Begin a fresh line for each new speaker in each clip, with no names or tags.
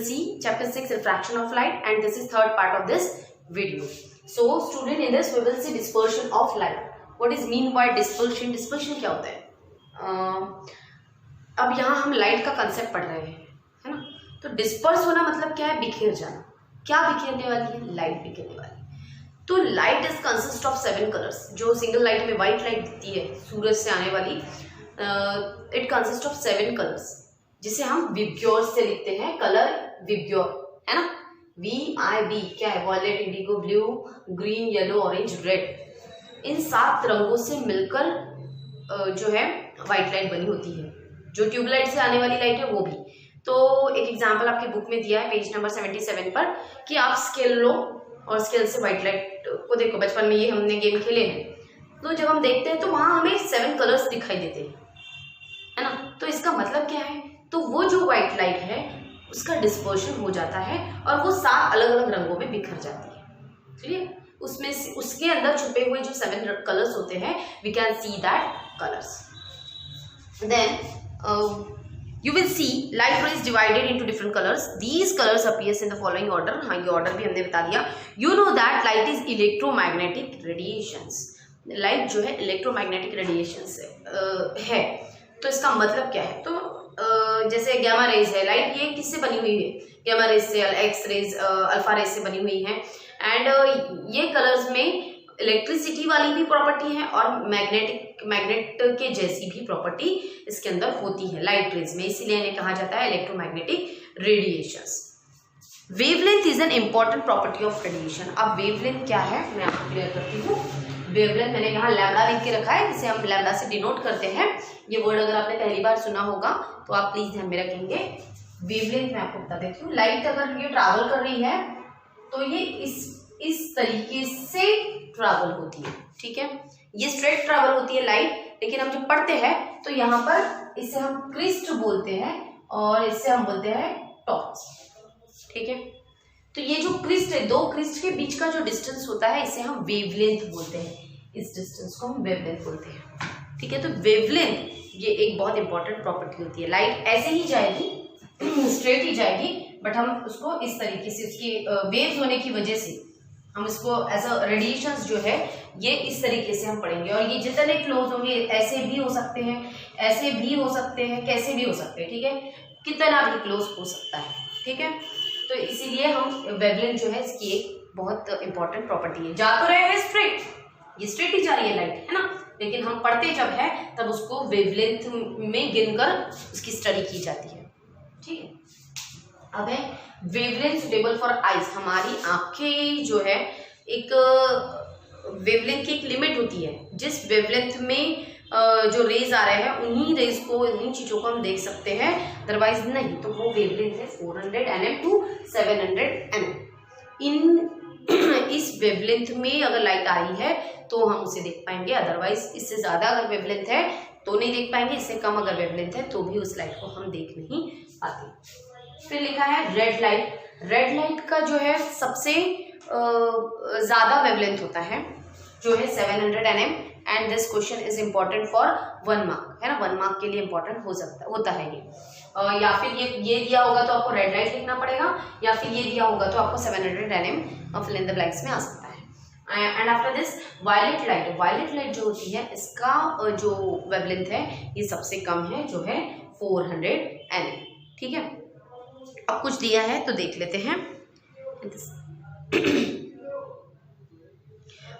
see chapter 6 refraction of light, and this is third part of this video. So student, in this we will see dispersion of light. What is mean by dispersion? Dispersion क्या होता है? अब यहाँ हम light का concept पढ़ रहे हैं, है ना? तो डिस्पर्स होना मतलब क्या है? बिखेर जाना। क्या बिखेरने वाली है? लाइट बिखेरने वाली। तो light is consist of 7 colours. जो सिंगल लाइट में व्हाइट लाइट दिखती है सूरज से आने वाली, इट कंसिस्ट ऑफ 7 कलर्स, जिसे हम विबग्योर से लिखते हैं। कलर विबग्योर, है ना? VIB क्या है? Violet, indigo, blue, green, yellow, orange, red. इन 7 रंगों से मिलकर जो है व्हाइट लाइट बनी होती है। जो ट्यूबलाइट से आने वाली लाइट है वो भी। तो एक एग्जाम्पल आपकी बुक में दिया है पेज नंबर 77 पर कि आप स्केल लो और स्केल से व्हाइट लाइट को देखो। बचपन में ये हमने गेम खेले हैं, तो जब हम देखते हैं तो वहां हमें 7 कलर्स दिखाई देते हैं, है ना? तो इसका मतलब क्या है? तो वो जो व्हाइट लाइट है उसका डिस्पर्शन हो जाता है और वो 7 अलग अलग रंगों में बिखर जाती है। चलिए, उसमें से उसके अंदर छुपे हुए जो 7 कलर्स होते हैं, we can see that colours. Then you will see light rays divided into different colors. These colors appears in the following order. हाँ, ये order भी हमने बता दिया। You know that light is electromagnetic radiations. Light जो है electromagnetic radiations है। तो इसका मतलब क्या है? तो जैसे gamma rays है, light ये किससे बनी हुई है? gamma rays से, X rays, alpha rays से बनी हुई है। And ये colors में इलेक्ट्रिसिटी वाली भी प्रॉपर्टी है और मैग्नेट के जैसी भी प्रॉपर्टी इसके अंदर होती है लाइट रेज में, इसीलिए इन्हें कहा जाता है electromagnetic radiations. Wavelength is an important property of radiation. अब वेवलेंथ क्या है मैं आपको क्लियर करती हूँ। वेवलेंथ मैंने यहाँ लैम्डा लिख के रखा है, जिसे हम लैम्डा से डिनोट करते हैं। ये वर्ड अगर आपने पहली बार सुना होगा तो आप प्लीज ध्यान में रखेंगे। वेवलेंथ मैं आपको बता देती हूँ। लाइट अगर ये ट्रैवल कर रही है तो ये इस तरीके से ट्रैवल होती है, ठीक है? ये स्ट्रेट ट्रैवल होती है लाइट, लेकिन हम जब पढ़ते हैं तो यहाँ पर इसे हम क्रिस्ट बोलते हैं और इससे हम बोलते हैं टॉर्च, ठीक है? तो ये जो क्रिस्ट है, 2 क्रिस्ट के बीच का जो डिस्टेंस होता है, इसे हम वेवलेंथ बोलते हैं। इस डिस्टेंस को हम वेवलेंथ बोलते हैं, ठीक है? तो वेवलेंथ ये एक बहुत इंपॉर्टेंट प्रॉपर्टी होती है। लाइट ऐसे ही जाएगी, स्ट्रेट ही जाएगी, बट हम उसको इस तरीके से, उसकी वेव्स होने की वजह से हम इसको एज अ रेडिएशंस जो है ये इस तरीके से हम पढ़ेंगे। और ये जितने क्लोज होंगे, ऐसे भी हो सकते हैं, ऐसे भी हो सकते हैं, कैसे भी हो सकते हैं, ठीक है? कितना भी क्लोज हो सकता है, ठीक है? तो इसीलिए हम वेवलेंथ जो है इसकी एक बहुत इंपॉर्टेंट प्रॉपर्टी है। जा तो रहे हैं स्ट्रेट, ये स्ट्रेट ही जा रही है लाइट, है ना? लेकिन हम पढ़ते जब है तब उसको वेवलेंथ में गिनकर उसकी स्टडी की जाती है, ठीक है? अब है वेवलेंथ सुटेबल फॉर आइज। हमारी आंखें जो है एक वेवलेंथ की एक लिमिट होती है, जिस वेवलेंथ में जो रेज आ रहे हैं उन्हीं रेज को, उन्हीं चीजों को हम देख सकते हैं, अदरवाइज नहीं। तो वो वेवलेंथ है 400 nm to 700 nm। इस वेवलेंथ में अगर लाइट आ रही है तो हम उसे देख पाएंगे, अदरवाइज इससे ज्यादा अगर वेवलेंथ है तो नहीं देख पाएंगे, इससे कम अगर वेवलेंथ है तो भी उस लाइट को हम देख नहीं पाते। फिर लिखा है रेड लाइट। रेड लाइट का जो है सबसे ज्यादा वेवलेंथ होता है, जो है 700 nm, and this question is important for 1 mark, है ना? 1 मार्क के लिए इम्पोर्टेंट होता है ये। या फिर ये दिया होगा तो आपको रेड लाइट लिखना पड़ेगा, या फिर ये दिया होगा तो आपको 700 nm fill in the blanks में आ सकता है। And after this violet light. Violet light जो होती है इसका जो वेवलेंथ है ये सबसे कम है, जो है 400 nm, ठीक है? अब कुछ दिया है तो देख लेते हैं।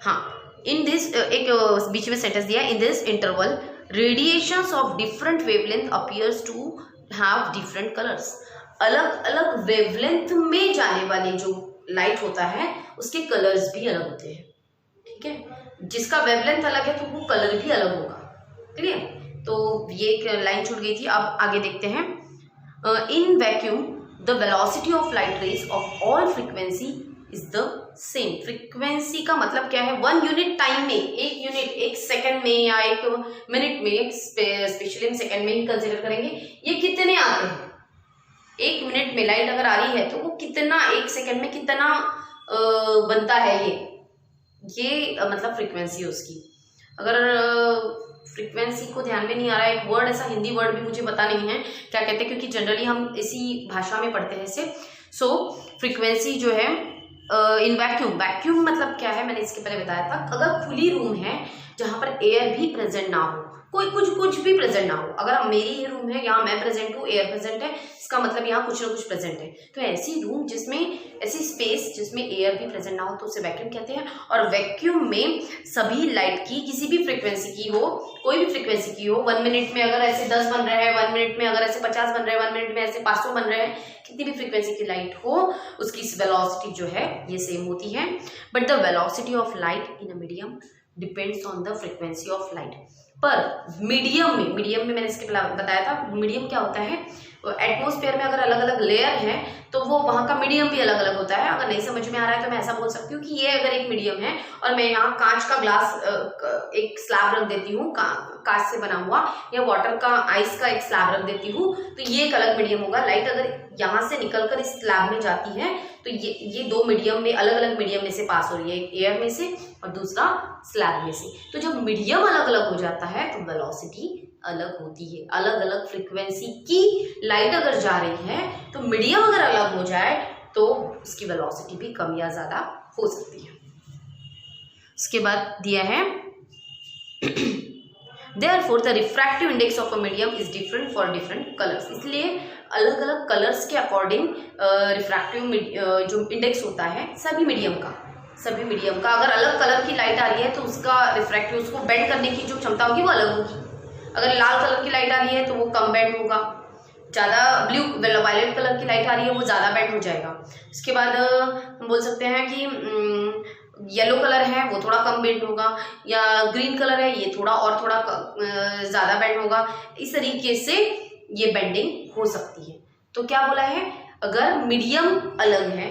हाँ, इन दिस एक बीच में सेंटेंस दिया, in this interval radiations of different wavelength appears to have different colours. अलग अलग वेवलेंथ में जाने वाले जो लाइट होता है उसके कलर्स भी अलग होते हैं, ठीक है? जिसका वेवलेंथ अलग है तो वो कलर भी अलग होगा, क्लियर? तो ये एक लाइन छूट गई थी। अब आगे देखते हैं। In vacuum the velocity of light rays of all frequency is the same। Frequency का मतलब क्या है? 1 यूनिट टाइम में, 1 यूनिट, 1 सेकंड में या 1 मिनट में, स्पेशली हम सेकंड में ही कंसिडर करेंगे, ये कितने आते हैं? 1 मिनट में लाइट अगर आ रही है तो वो कितना, 1 सेकंड में कितना बनता है ये मतलब फ्रीक्वेंसी उसकी। अगर फ्रीक्वेंसी को ध्यान में नहीं आ रहा है, एक वर्ड ऐसा हिंदी वर्ड भी मुझे पता नहीं है क्या कहते हैं, क्योंकि जनरली हम इसी भाषा में पढ़ते हैं इसे। सो फ्रीक्वेंसी जो है इन वैक्यूम, वैक्यूम मतलब क्या है मैंने इसके पहले बताया था। अगर खुली रूम है जहां पर एयर भी प्रेजेंट ना हो, कोई कुछ भी प्रेजेंट ना हो, अगर मेरी ये रूम है, यहाँ मैं प्रेजेंट हूँ, एयर प्रेजेंट है, इसका मतलब यहाँ कुछ ना कुछ प्रेजेंट है। तो ऐसी रूम जिसमें, ऐसी स्पेस जिसमें एयर भी प्रेजेंट ना हो तो उसे वैक्यूम कहते हैं। और वैक्यूम में सभी लाइट की किसी भी फ्रीक्वेंसी की हो, कोई भी फ्रीक्वेंसी की हो, 1 मिनट में अगर ऐसे 10 बन रहे हैं, 1 मिनट में अगर ऐसे 50 बन रहे हैं, 1 मिनट में ऐसे 500 बन रहे हैं, कितनी भी फ्रीक्वेंसी की लाइट हो उसकी वेलोसिटी जो है ये सेम होती है। But the velocity of light in a medium depends on the frequency of light. पर मीडियम में मैंने इसके बताया था, मीडियम क्या होता है, एटमॉस्फेयर में अगर अलग अलग लेयर है तो वो वहाँ का मीडियम भी अलग अलग होता है। अगर नहीं समझ में आ रहा है तो मैं ऐसा बोल सकती हूँ कि ये अगर एक मीडियम है और मैं यहाँ कांच का ग्लास एक स्लैब रख देती हूँ कांच से बना हुआ, या वाटर का आइस का एक स्लैब रख देती हूँ, तो ये एक अलग मीडियम होगा। लाइट अगर यहाँ से निकलकर इस स्लैब में जाती है तो ये दो मीडियम में, अलग अलग मीडियम में से पास हो रही है, एक एयर में से और दूसरा स्लैब में से। तो जब मीडियम अलग अलग हो जाता है तो वेलोसिटी अलग होती है। अलग अलग फ्रीक्वेंसी की लाइट अगर जा रही है तो मीडियम अगर अलग हो जाए तो उसकी वेलोसिटी भी कम या ज्यादा हो सकती है। उसके बाद दिया है Therefore, the refractive index of a medium is different for different colors. इसलिए अलग अलग कलर्स के अकॉर्डिंग रिफ्रैक्टिव जो इंडेक्स होता है सभी मीडियम का अगर अलग कलर की लाइट आ रही है तो उसका रिफ्रैक्टिव, उसको बेंड करने की जो क्षमता होगी वो अलग होगी। अगर लाल कलर की लाइट आ रही है तो वो कम बेंड होगा, ज़्यादा ब्लू वायलेट कलर की लाइट आ रही है वो ज़्यादा बेंड हो जाएगा। उसके बाद हम बोल सकते हैं कि येलो कलर है वो थोड़ा कम बेंड होगा, या ग्रीन कलर है ये थोड़ा ज़्यादा बेंड होगा। इस तरीके से ये बेंडिंग हो सकती है। तो क्या बोला है, अगर मीडियम अलग है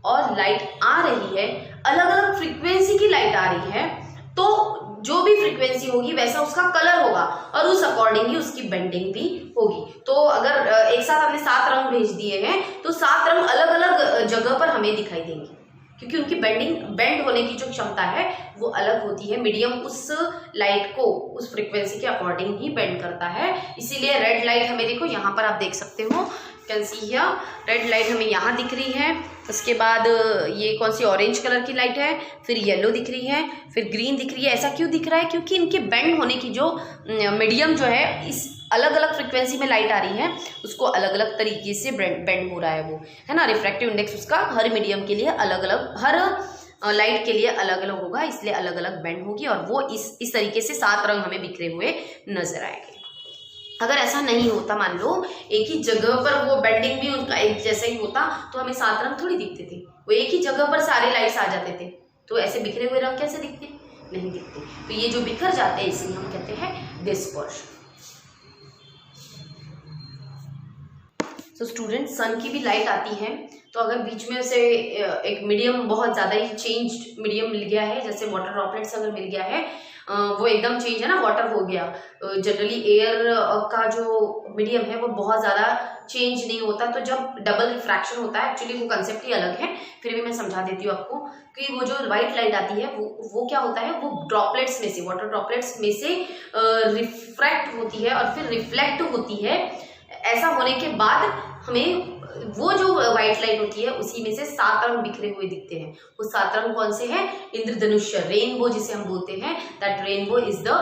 और लाइट आ रही है, अलग अलग फ्रीक्वेंसी की लाइट आ रही है, तो जो भी फ्रीक्वेंसी होगी वैसा उसका कलर होगा और उस अकॉर्डिंग ही उसकी बेंडिंग भी होगी। तो अगर एक साथ हमने 7 रंग भेज दिए हैं तो 7 रंग अलग अलग जगह पर हमें दिखाई देंगे, क्योंकि उनकी बेंड होने की जो क्षमता है वो अलग होती है। मीडियम उस लाइट को उस फ्रीक्वेंसी के अकॉर्डिंग ही बेंड करता है। इसीलिए रेड लाइट हमें, देखो यहाँ पर आप देख सकते हो, can see here, red light हमें यहाँ दिख रही है। उसके बाद ये कौन सी ऑरेंज कलर की लाइट है, फिर येलो दिख रही है, फिर ग्रीन दिख रही है। ऐसा क्यों दिख रहा है, क्योंकि इनके बेंड होने की जो मीडियम जो है, इस अलग अलग फ्रीक्वेंसी में लाइट आ रही है उसको अलग अलग तरीके से बेंड हो रहा है, वो है ना। रिफ्रैक्टिव इंडेक्स उसका हर मीडियम के लिए अलग अलग, हर लाइट के लिए अलग अलग होगा, इसलिए अलग अलग बेंड होगी और वो इस तरीके से 7 रंग हमें बिखरे हुए नजर आएंगे। अगर ऐसा नहीं होता, मान लो एक ही जगह पर वो बेंडिंग भी उनका एक जैसा ही होता तो हमें 7 रंग थोड़ी दिखते थे, वो एक ही जगह पर सारे लाइट्स आ जाते थे, तो ऐसे बिखरे हुए रंग कैसे दिखते, नहीं दिखते। तो ये जो बिखर जाते हैं इसे हम कहते हैं डिस्पर्शन। तो स्टूडेंट, सन की भी लाइट आती है तो अगर बीच में से एक मीडियम बहुत ज़्यादा ही चेंज्ड मीडियम मिल गया है, जैसे वाटर ड्रॉपलेट्स अगर मिल गया है, वो एकदम चेंज है ना, वाटर हो गया। जनरली एयर का जो मीडियम है वो बहुत ज़्यादा चेंज नहीं होता, तो जब डबल रिफ्रैक्शन होता है, एक्चुअली वो कंसेप्ट ही अलग है, फिर भी मैं समझा देती हूँ आपको कि वो जो वाइट लाइट आती है वो क्या होता है, वो ड्रॉपलेट्स में से, वाटर ड्रॉपलेट्स में से रिफ्रैक्ट होती है और फिर रिफ्लेक्ट होती है। ऐसा होने के बाद हमें वो जो व्हाइट लाइट होती है उसी में से 7 रंग बिखरे हुए दिखते हैं। वो 7 रंग कौन से हैं, इंद्रधनुष्य, रेनबो जिसे हम बोलते हैं, that rainbow is the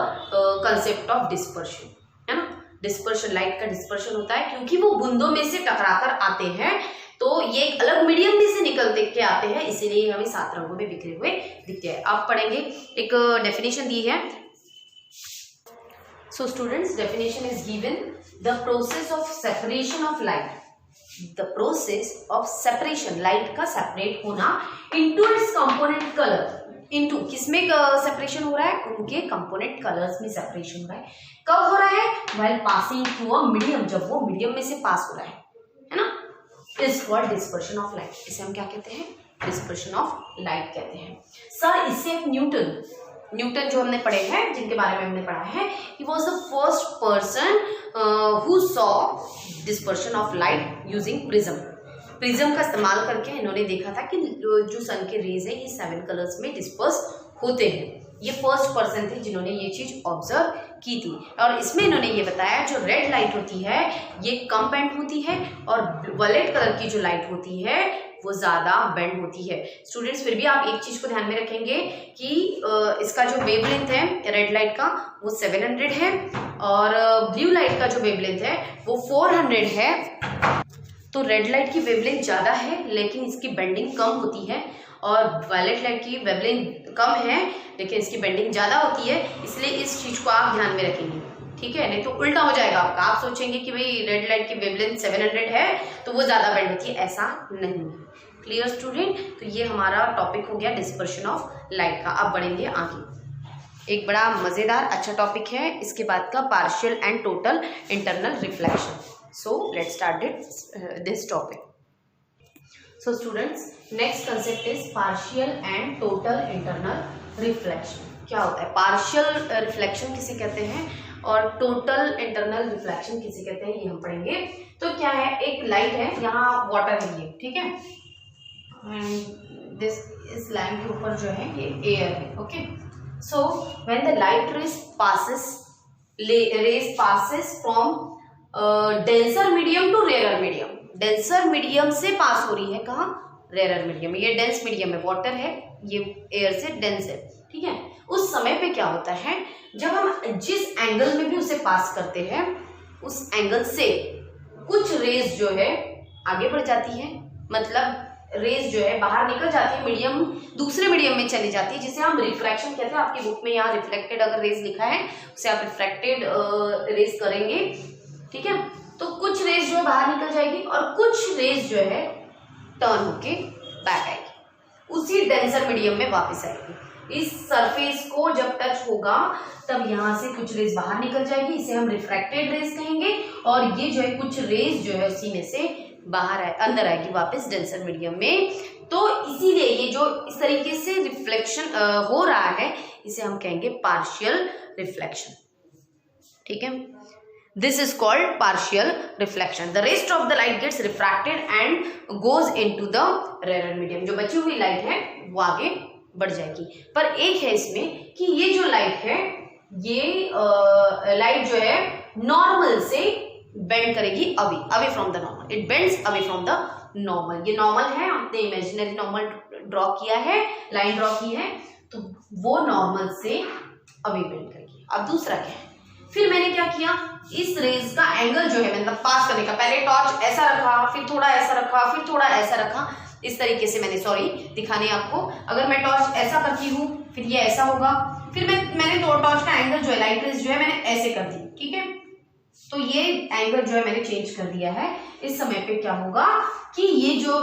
concept of dispersion, है ना। डिस्पर्शन, लाइट का डिस्पर्शन होता है क्योंकि वो बूंदों में से टकराकर आते हैं, तो ये एक अलग मीडियम में से निकल के आते हैं, इसीलिए हमें 7 रंगों में बिखरे हुए दिखते हैं। आप पढ़ेंगे, एक डेफिनेशन दी है। So students, definition is given: the process of separation of light, the process of separation, light का separate होना into its component color, into किसमें separation हो रहा है, उनके component colors में separation हो रहा है। कब हो रहा है, while passing through a medium, जब वो medium में से pass हो रहा है ना, is called dispersion of light। इसे हम क्या कहते हैं, dispersion of light कहते हैं। सर, इससे न्यूटन जो हमने पढ़े हैं, जिनके बारे में हमने पढ़ा है, he was the first person who saw dispersion of light using prism। Prism का इस्तेमाल करके इन्होंने देखा था कि जो सन के रेज है ये 7 कलर्स में डिस्पर्स होते हैं। ये फर्स्ट पर्सन थे जिन्होंने ये चीज ऑब्जर्व की थी। और इसमें इन्होंने ये बताया जो रेड लाइट होती है ये कम बेंड होती है और वायलेट कलर की जो लाइट होती है वो ज्यादा बेंड होती है। स्टूडेंट्स फिर भी आप एक चीज को ध्यान में रखेंगे कि इसका जो वेवलेंथ है रेड लाइट का वो 700 है और ब्लू लाइट का जो वेवलेंथ है वो 400 है। तो रेड लाइट की वेवलेंथ ज़्यादा है लेकिन इसकी बेंडिंग कम होती है और वायलेट लाइट की वेवलेंथ कम है लेकिन इसकी बेंडिंग ज़्यादा होती है, इसलिए इस चीज़ को आप ध्यान में रखेंगे, ठीक है। नहीं तो उल्टा हो जाएगा आपका, आप सोचेंगे कि भाई रेड लाइट की वेवलेंथ 700 है तो वो ज़्यादा बेंड होती है, ऐसा नहीं है। Clear student? तो ये हमारा टॉपिक हो गया डिस्पर्शन ऑफ लाइट का। अब बढ़ेंगे आगे, एक बड़ा मज़ेदार अच्छा टॉपिक है इसके बाद का, partial and total internal reflection. So let's start this topic. So students, next concept is partial and total internal reflection. क्या होता है partial reflection किसे कहते हैं और total internal reflection किसे कहते हैं, ये हम पढ़ेंगे। तो क्या है, एक लाइट है, यहाँ वाटर है ये, ठीक है, इस लाइन के ऊपर जो है ये एयर है, okay. So when the light rays passes from denser medium to rare medium, denser medium से पास हो रही है कहाँ, रेयर मीडियम में। ये डेंस मीडियम है, वाटर है, ये एयर से डेंस है, ठीक है। उस समय पे क्या होता है, जब हम जिस एंगल में भी उसे पास करते हैं उस एंगल से कुछ रेज जो है आगे बढ़ जाती है, मतलब रेज जो है बाहर निकल जाती है, मीडियम दूसरे मीडियम में चली जाती है, जिसे हम रिफ्रैक्शन कहते हैं। आपकी बुक में यहाँ रिफ्लेक्टेड अगर रेज लिखा है उसे आप रिफ्रैक्टेड रेज करेंगे, ठीक है। तो कुछ रेज जो है बाहर निकल जाएगी और कुछ रेज जो है टर्न होके बैक आएगी, उसी डेंसर मीडियम में वापस आएगी। इस सरफेस को जब टच होगा तब यहाँ से कुछ रेज बाहर निकल जाएगी, इसे हम रिफ्रैक्टेड रेज कहेंगे, और ये जो है कुछ रेज जो है उसी में से बाहर अंदर आएगी वापस डेंसर मीडियम में। तो इसीलिए ये जो इस तरीके से रिफ्लेक्शन हो रहा है इसे हम कहेंगे पार्शियल रिफ्लेक्शन, ठीक है। This is called partial reflection. The rest of the light gets refracted and goes into the rarer medium. जो बची हुई लाइट है वो आगे बढ़ जाएगी। पर एक है इसमें कि ये जो लाइट है ये लाइट जो है नॉर्मल से बेंड करेगी away from the normal, it bends away from the normal. ये नॉर्मल है, आपने इमेजिनरी नॉर्मल ड्रॉ किया है, लाइन ड्रॉ की है, तो वो नॉर्मल से अवे बेंड करेगी। अब दूसरा क्या है, फिर मैंने क्या किया, इस रेज का एंगल जो है मतलब पास करने का, पहले टॉर्च ऐसा रखा, फिर थोड़ा ऐसा रखा, फिर थोड़ा ऐसा रखा, इस तरीके से मैंने, सॉरी दिखाने आपको, अगर मैं टॉर्च ऐसा करती हूँ फिर ये ऐसा होगा, फिर मैंने टॉर्च का एंगल जो है लाइट रेज जो है मैंने ऐसे कर दी, ठीक है। तो ये एंगल जो है मैंने चेंज कर दिया है। इस समय पे क्या होगा कि ये जो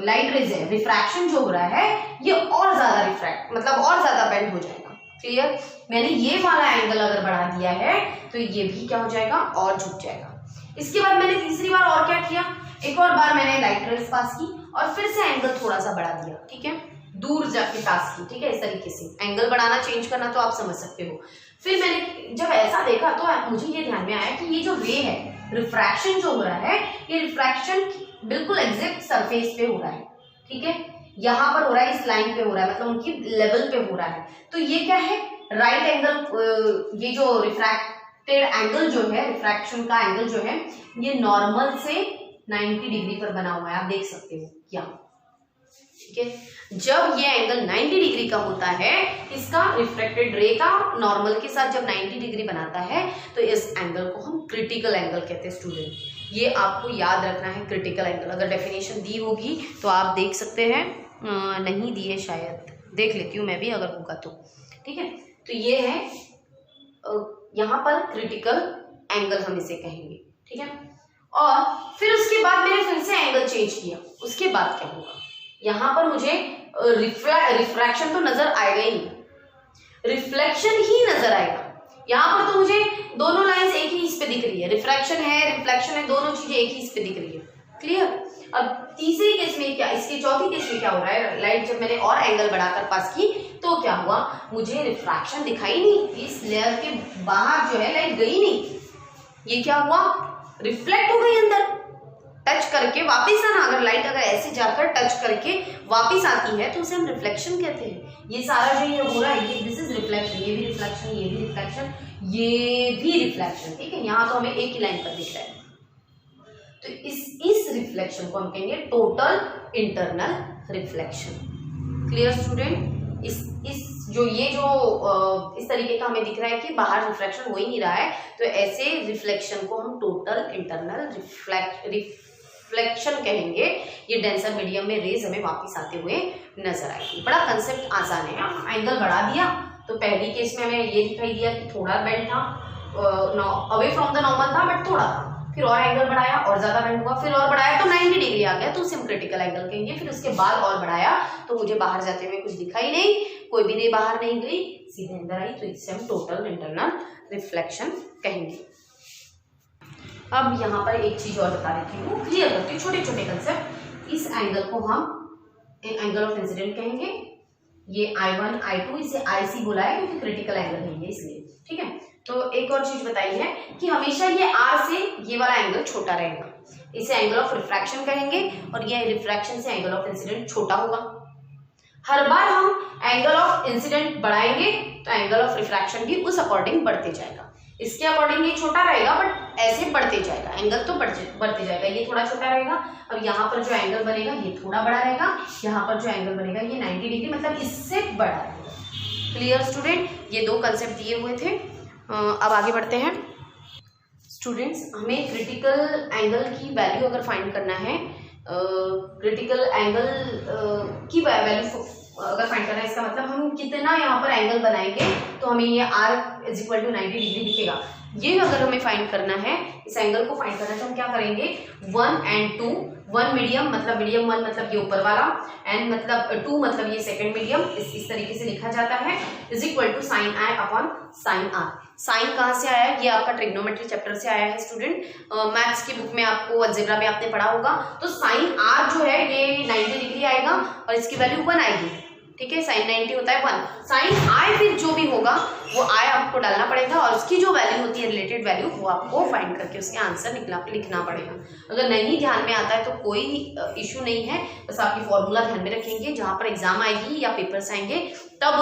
लाइट रेज है, रिफ्रैक्शन जो हो रहा है ये और ज्यादा रिफ्रैक्ट मतलब और ज्यादा बेंड हो जाएगा। क्लियर? मैंने ये वाला एंगल अगर बढ़ा दिया है तो ये भी क्या हो जाएगा, और झुक जाएगा। इसके बाद मैंने तीसरी बार और क्या किया, एक और बार मैंने लाइट रेज पास की और फिर से एंगल थोड़ा सा बढ़ा दिया, ठीक है, दूर जाके पास की, ठीक है। इस तरीके से एंगल बढ़ाना चेंज करना तो आप समझ सकते हो। फिर मैंने जब ऐसा देखा तो मुझे ये ध्यान में आया कि ये जो रे है, रिफ्रैक्शन जो हो रहा है, ये रिफ्रैक्शन बिल्कुल एग्जैक्ट सरफेस पे हो रहा है, ठीक है, यहाँ पर हो रहा है, इस लाइन पे हो रहा है, मतलब उनकी लेवल पे हो रहा है। तो ये क्या है, राइट एंगल, ये जो रिफ्रैक्टेड एंगल जो है, रिफ्रैक्शन का एंगल जो है ये नॉर्मल से 90 डिग्री पर बना हुआ है, आप देख सकते हो यहाँ, ठीक है। जब ये एंगल 90 डिग्री का होता है, इसका रिफ्रैक्टेड रे का नॉर्मल के साथ जब 90 डिग्री बनाता है तो इस एंगल को हम क्रिटिकल एंगल कहते हैं। स्टूडेंट, ये आपको याद रखना है, क्रिटिकल एंगल। अगर डेफिनेशन दी होगी तो आप देख सकते हैं, नहीं दी है शायद, देख लेती हूँ मैं भी अगर होगा तो, ठीक है। तो ये है यहाँ पर क्रिटिकल एंगल हम इसे कहेंगे, ठीक है। और फिर उसके बाद मैंने फिर से एंगल चेंज किया, उसके बाद क्या होगा, यहाँ पर मुझे रिफ्रैक्शन तो नजर आएगा ही नहीं, रिफ्लेक्शन ही नजर आएगा। यहाँ पर तो मुझे दोनों लाइंस एक ही इस पे दिख रही है, रिफ्रैक्शन है, रिफ्लेक्शन है, दोनों चीजें एक ही इस पे दिख रही है। क्लियर? अब तीसरी केस में क्या, इसके चौथी केस में क्या हो रहा है, लाइट जब मैंने और एंगल बढ़ाकर पास की तो क्या हुआ, मुझे रिफ्रैक्शन दिखाई नहीं, इस लेयर के बाहर जो है लाइट गई नहीं, ये क्या हुआ, रिफ्लेक्ट हो गई अंदर, टच करके वापस आना। अगर लाइट अगर ऐसे जाकर टच करके वापस आती है तो उसे हम रिफ्लेक्शन कहते हैं। ये सारा जो ये हो रहा है, ये दिस इज रिफ्लेक्शन, ये भी रिफ्लेक्शन, ये भी रिफ्लेक्शन, ये भी रिफ्लेक्शन, ठीक है। यहाँ तो हमें एक ही लाइन पर दिख रहा है, तो इस रिफ्लेक्शन को हम कहेंगे total internal reflection. Clear student? इस तरीके का हमें दिख रहा है कि बाहर रिफ्लेक्शन हो ही नहीं रहा है, तो ऐसे रिफ्लेक्शन को हम टोटल इंटरनल रिफ्लेक्शन कहेंगे। ये डेंसर मीडियम में रेज हमें वापस आते हुए नजर आएगी। बड़ा कंसेप्ट आसान है। एंगल बढ़ा दिया तो पहली केस में हमें ये दिखाई दिया कि थोड़ा बेंड था, अवे फ्रॉम द नॉर्मल था बट थोड़ा था, फिर और एंगल बढ़ाया और ज्यादा बेंड हुआ, फिर और बढ़ाया तो 90 डिग्री आ गया, तो उसे हम क्रिटिकल एंगल कहेंगे। फिर उसके बाद और बढ़ाया तो मुझे बाहर जाते हुए कुछ दिखाई नहीं, कोई भी रे बाहर नहीं गई, सीधे अंदर आई, तो इससे हम टोटल इंटरनल रिफ्लेक्शन कहेंगे। अब यहाँ पर एक चीज और बता देती हूँ, क्लियर करती हूँ, छोटे छोटे कंसेप्ट। इस एंगल को हम एंगल ऑफ इंसिडेंट कहेंगे। ये I1 I2, इसे IC बोला है क्योंकि क्रिटिकल एंगल है ये, इसलिए, ठीक है। तो एक और चीज बताई है कि हमेशा ये R से ये वाला एंगल छोटा रहेगा, इसे एंगल ऑफ रिफ्रैक्शन कहेंगे, और ये रिफ्रैक्शन से एंगल ऑफ इंसिडेंट छोटा होगा। हर बार हम एंगल ऑफ इंसिडेंट बढ़ाएंगे तो एंगल ऑफ रिफ्रैक्शन भी उस अकॉर्डिंग बढ़ते जाएगा। इसके अकॉर्डिंग ये छोटा रहेगा बट ऐसे बढ़ते जाएगा, एंगल तो बढ़ते जाएगा। ये थोड़ा छोटा रहेगा, अब यहाँ पर जो एंगल बनेगा ये थोड़ा बड़ा रहेगा, यहाँ पर जो एंगल बनेगा ये 90 डिग्री, मतलब इससे बड़ा रहेगा। Clear student? ये दो कंसेप्ट दिए हुए थे। अब आगे बढ़ते हैं स्टूडेंट्स। हमें क्रिटिकल एंगल की वैल्यू अगर फाइंड करना है, क्रिटिकल एंगल की वैल्यू अगर फाइंड करना है, इसका मतलब हम कितना यहाँ पर एंगल बनाएंगे तो हमें ये R = 90 डिग्री दिखेगा। ये अगर हमें फाइंड करना है, इस एंगल को फाइंड करना है, तो हम क्या करेंगे, 1 and 2, 1 मीडियम मतलब मीडियम 1 मतलब ये ऊपर वाला, एंड मतलब 2 मतलब ये सेकंड मीडियम, इस तरीके से लिखा जाता है, = sin I upon sin R। Sine कहाँ से आया है? ये आपका ट्रिग्नोमेट्री चैप्टर से आया है स्टूडेंट, मैथ्स की बुक में आपको अलजेब्रा में आपने पढ़ा होगा। तो साइन R जो है ये 90 डिग्री आएगा और इसकी वैल्यू 1 आएगी, ठीक है। साइन 90 होता है 1, साइन I फिर जो भी होगा वो I आपको डालना पड़ेगा, और उसकी जो वैल्यू होती है रिलेटेड वैल्यू, वो आपको फाइंड करके उसके आंसर लिखना पड़ेगा। अगर नहीं ध्यान में आता है तो कोई इशू नहीं है, बस आपकी फॉर्मूला ध्यान में रखेंगे, जहाँ पर एग्जाम आएगी या पेपर्स आएंगे तब,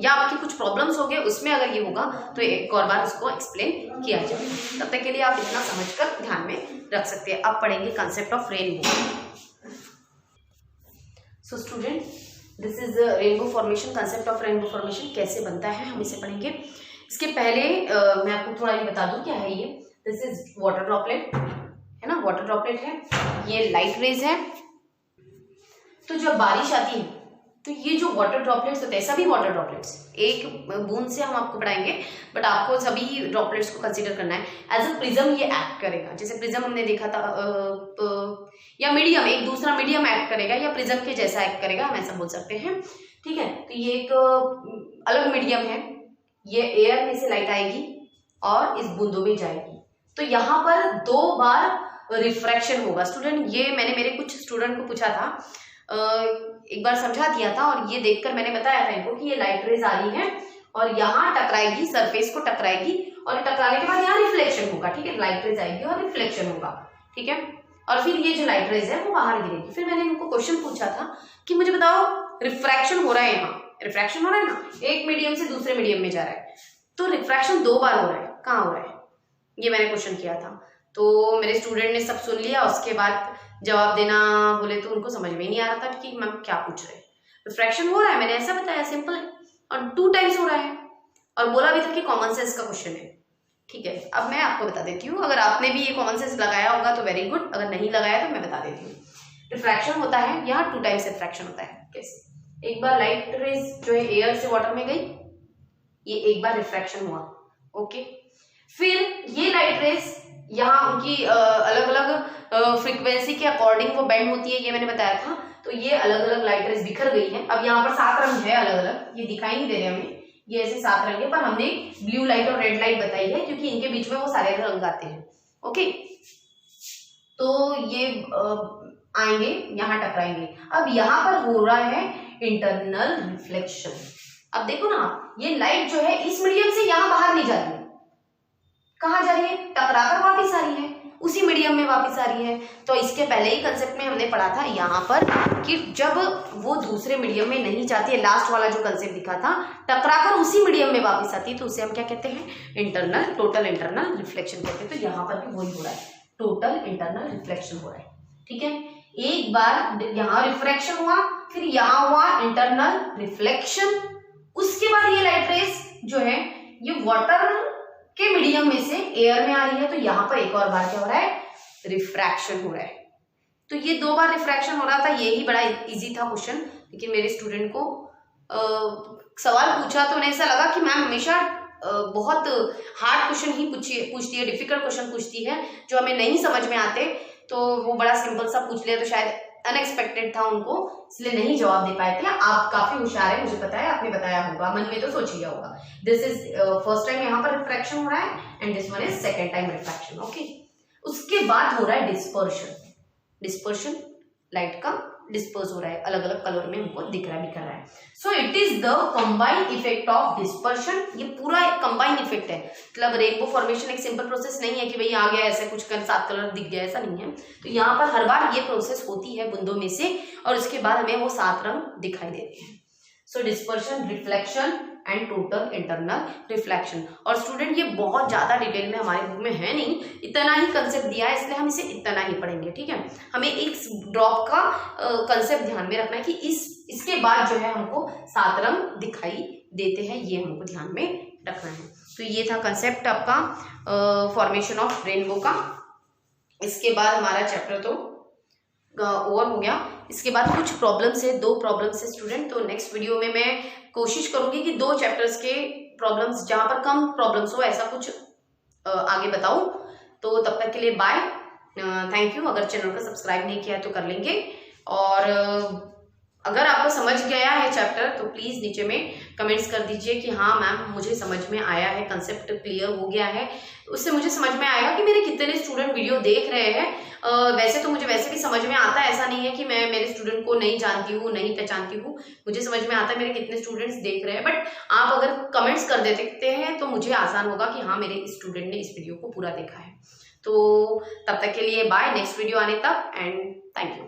या आपकी कुछ प्रॉब्लम्स हो गए उसमें अगर ये होगा तो एक और बार उसको एक्सप्लेन किया जाए। तब तक के लिए आप इतना समझकर ध्यान में रख सकते हैं। अब पढ़ेंगे concept of rainbow. So student, this is rainbow formation. Concept of rainbow formation कैसे बनता है हम इसे पढ़ेंगे। इसके पहले मैं आपको थोड़ा ये बता दूं क्या है ये। दिस इज वाटर ड्रॉपलेट, है ना, वाटर ड्रॉपलेट है, ये लाइट रेज है। तो जब बारिश आती है तो ये जो वाटर ड्रॉपलेट्स होते हैं, सभी वाटर ड्रॉपलेट्स, एक बूंद से हम आपको पढ़ाएंगे बट आपको सभी ड्रॉपलेट्स को कंसीडर करना है। एज अ प्रिज्म ये एक्ट करेगा, जैसे प्रिज्म हमने देखा था, या मीडियम, एक दूसरा मीडियम एक्ट करेगा या प्रिज्म के जैसा एक्ट करेगा, हम ऐसा बोल सकते हैं, ठीक है। तो ये एक अलग मीडियम है, ये एयर में से लाइट आएगी और इस बूंदों में जाएगी, तो यहाँ पर 2 बार रिफ्रैक्शन होगा। स्टूडेंट, ये मैंने मेरे कुछ स्टूडेंट को पूछा था, एक बार समझा दिया था, और ये देखकर मैंने बताया था इनको कि ये लाइट रेज आ रही है और यहाँ टकराएगी, सरफेस को टकराएगी, और टकराने के बाद यहाँ रिफ्लेक्शन होगा, ठीक है। लाइट रेज आएगी और रिफ्लेक्शन होगा, ठीक है, और फिर ये जो लाइट रेज है वो बाहर गिरेगी। फिर मैंने इनको क्वेश्चन पूछा था कि मुझे बताओ, रिफ्रैक्शन हो रहा है, यहाँ रिफ्रैक्शन हो रहा है ना, एक मीडियम से दूसरे मीडियम में जा रहा है, तो रिफ्रैक्शन 2 बार हो रहा है, कहाँ हो रहा है, ये मैंने क्वेश्चन किया था। तो मेरे स्टूडेंट ने सब सुन लिया, उसके बाद जवाब देना बोले तो उनको समझ में नहीं आ रहा था कि मैम क्या पूछ रहे हैं। रिफ्रैक्शन हो रहा है, मैंने ऐसा बताया, सिंपल है, और 2 टाइम्स हो रहा है, और बोला भी था कि कॉमन सेंस का क्वेश्चन है, ठीक है। अब मैं आपको बता देती हूँ, अगर आपने भी ये कॉमन सेंस लगाया होगा तो वेरी गुड, अगर नहीं लगाया तो मैं बता देती हूँ। रिफ्रैक्शन होता है, यहाँ 2 टाइम्स रिफ्रैक्शन होता है। कैसे? एक बार लाइट रेज जो है एयर से वाटर में गई, ये एक बार रिफ्रैक्शन हुआ, ओके। फिर ये लाइट रेज यहाँ उनकी अलग अलग फ्रीक्वेंसी के अकॉर्डिंग वो बेंड होती है, ये मैंने बताया था। तो ये अलग अलग लाइट रेज बिखर गई है। अब यहाँ पर 7 रंग है अलग अलग, ये दिखाई नहीं दे रहे हमें, ये ऐसे 7 रंग है, पर हमने ब्लू लाइट और रेड लाइट बताई है क्योंकि इनके बीच में वो सारे रंग आते हैं, ओके। तो ये आएंगे, यहाँ टकराएंगे। अब यहाँ पर हो रहा है इंटरनल रिफ्लेक्शन। अब देखो ना, ये लाइट जो है इस मीडियम से यहाँ बाहर नहीं जा रही है, कहाँ जा रही है, टकराकर वापिस आ रही है। उसी मीडियम में वापस आ रही है। तो इसके पहले ही कंसेप्ट में हमने पढ़ा था यहाँ पर कि जब वो दूसरे मीडियम में नहीं जाती है, लास्ट वाला जो कंसेप्ट दिखा था, टकराकर उसी मीडियम में वापस आती है, तो उसे हम क्या कहते हैं, इंटरनल, टोटल इंटरनल रिफ्लेक्शन कहते हैं। तो यहाँ पर भी वही हो रहा है, टोटल इंटरनल रिफ्लेक्शन हो रहा है। ठीक है, एक बार यहाँ रिफ्रैक्शन हुआ, फिर यहाँ हुआ इंटरनल रिफ्लेक्शन, उसके बाद ये लाइट रेस जो है ये वाटर के मीडियम में से एयर में आ रही है, तो यहाँ पर एक और बार क्या हो रहा है, रिफ्रैक्शन हो रहा है। तो ये 2 बार रिफ्रैक्शन हो रहा था, यही बड़ा इजी था क्वेश्चन, लेकिन मेरे स्टूडेंट को सवाल पूछा तो उन्हें ऐसा लगा कि मैम हमेशा बहुत हार्ड क्वेश्चन ही पूछती है, डिफिकल्ट क्वेश्चन पूछती है जो हमें नहीं समझ में आते, तो वो बड़ा सिंपल सा पूछ लिया, तो शायद अनएक्सपेक्टेड था उनको, इसलिए नहीं जवाब दे पाए थे। आप काफी होशियार है, मुझे पता है, आपने बताया होगा, मन में तो सोच लिया होगा। दिस इज फर्स्ट टाइम यहाँ पर रिफ्रैक्शन हो रहा है and this one is second time refraction. Okay, उसके बाद हो रहा है डिस्पर्शन। डिस्पर्शन, लाइट का डिस्पर्स हो रहा है, अलग अलग कलर में हमको दिख रहा है, बिखर रहा है। So it is the combined effect of dispersion. ये पूरा एक कंबाइंड इफेक्ट है, मतलब रेनबो फॉर्मेशन एक सिंपल प्रोसेस नहीं है कि भाई आ गया ऐसे कुछ कर 7 कलर दिख गया, ऐसा नहीं है। तो यहाँ पर हर बार ये प्रोसेस होती है बूंदों में से, और उसके बाद हमें वो 7 रंग दिखाई देते हैं। So dispersion, reflection and total internal reflection. और स्टूडेंट ये बहुत ज्यादा डिटेल में हमारे बुक में है नहीं, इतना ही कंसेप्ट दिया है, इसलिए हम इसे इतना ही पढ़ेंगे। ठीक है, हमें एक ड्रॉप का कंसेप्ट ध्यान में रखना है कि इसके बाद जो है हमको 7 रंग दिखाई देते हैं, ये हमको ध्यान में रखना है। तो ये था कंसेप्ट आपका फॉर्मेशन ऑफ रेनबो का। इसके बाद हमारा चैप्टर तो ओवर हो गया। इसके बाद कुछ प्रॉब्लम्स है, 2 प्रॉब्लम्स है स्टूडेंट। तो नेक्स्ट वीडियो में मैं कोशिश करूंगी कि 2 चैप्टर्स के प्रॉब्लम्स, जहां पर कम प्रॉब्लम्स हो, ऐसा कुछ आगे बताऊं। तो तब तक के लिए बाय, थैंक यू। अगर चैनल को सब्सक्राइब नहीं किया है तो कर लेंगे, और अगर आपको समझ गया है चैप्टर तो प्लीज नीचे में कमेंट्स कर दीजिए कि हाँ मैम मुझे समझ में आया है, कंसेप्ट क्लियर हो गया है। उससे मुझे समझ में आएगा कि मेरे कितने स्टूडेंट वीडियो देख रहे हैं। वैसे तो मुझे वैसे भी समझ में आता है, ऐसा नहीं है कि मैं मेरे स्टूडेंट को नहीं जानती हूँ, नहीं पहचानती हूँ, मुझे समझ में आता है मेरे कितने स्टूडेंट्स देख रहे हैं। बट आप अगर कमेंट्स कर देते हैं तो मुझे आसान होगा कि हाँ मेरे स्टूडेंट ने इस वीडियो को पूरा देखा है। तो तब तक के लिए बाय, नेक्स्ट वीडियो आने तक, एंड थैंक यू।